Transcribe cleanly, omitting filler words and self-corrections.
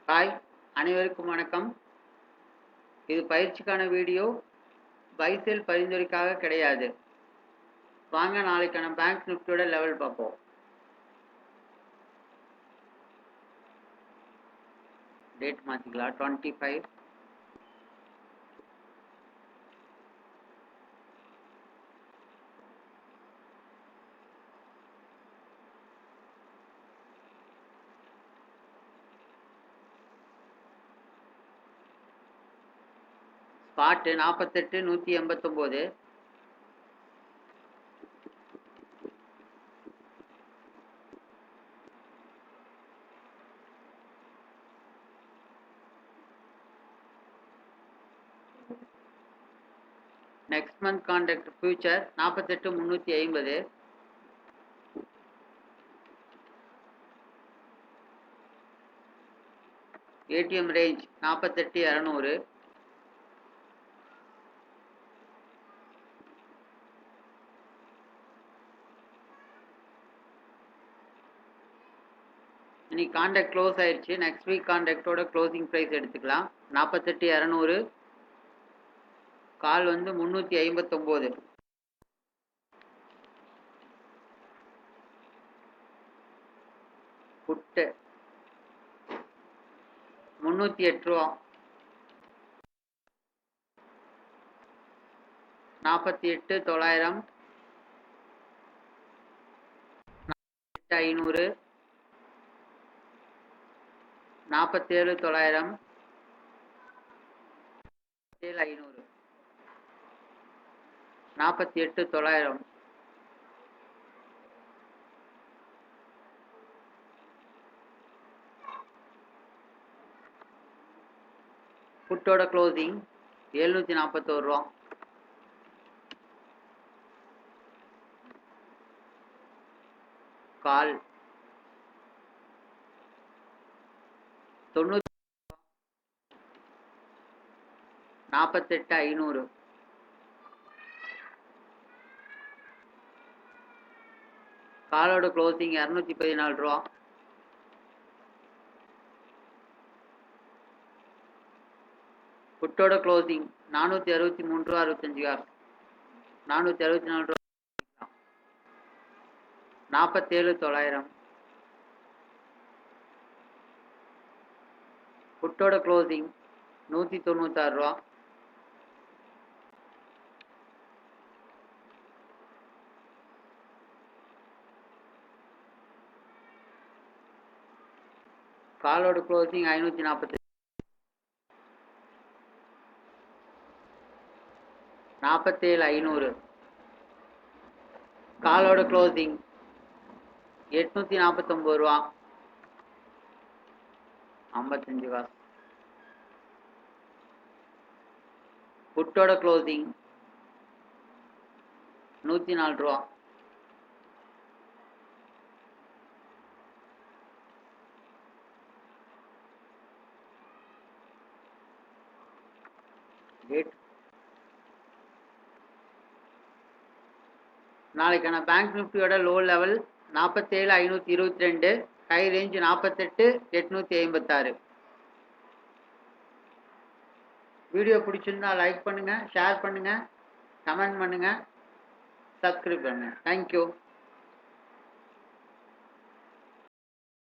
Hi, அனைவருக்கும் வணக்கம். இது பயிற்சிக்கான வீடியோ. பை செல் பரிந்துரைக்காக கிடையாது. வாங்க நாளைக்கான பேங்க் நிஃப்டியோட லெவல் பார்ப்போம். டேட் மாற்றிக்கலாம். 25 spot 48 189. Next month contract future 48 350. ATM range 48 200. இன்னைக்கு கான்ட்ராக்ட் க்ளோஸ் ஆயிடுச்சு. நெக்ஸ்ட் வீக் கான்ட்ராக்டோட க்ளோசிங் ப்ரைஸ் எடுத்துக்கலாம். 48 200. கால் வந்து 359. புட்டு 308 ரூபா. 48 900. 500. 47 900. 500. 48 900. புட்டோட க்ளோசிங் 741 ரூபா. கால் 90 48 500. காலோட க்ளோசிங் 214 ரூபா. புட்டோட க்ளோசிங் 463 ரூபா 65 காசு. 464 ரூபா. 47 900. புட்டோட க்ளோசிங் 196 ரூபா. காலோட க்ளோசிங் 540. 47 500. காலோட க்ளோசிங் 849 ரூபா 55 காசு. புட்டோட க்ளோசிங் 104 ரூபா. டேட் நாளைக்கான பேங்க் நிஃப்டியோட low level 47 522. High range 48 856. Video பிடிச்சிருந்தா லைக் பண்ணுங்க, ஷேர் பண்ணுங்க, கமெண்ட் பண்ணுங்க, சப்ஸ்கிரைப் பண்ணுங்க. தேங்க்யூ.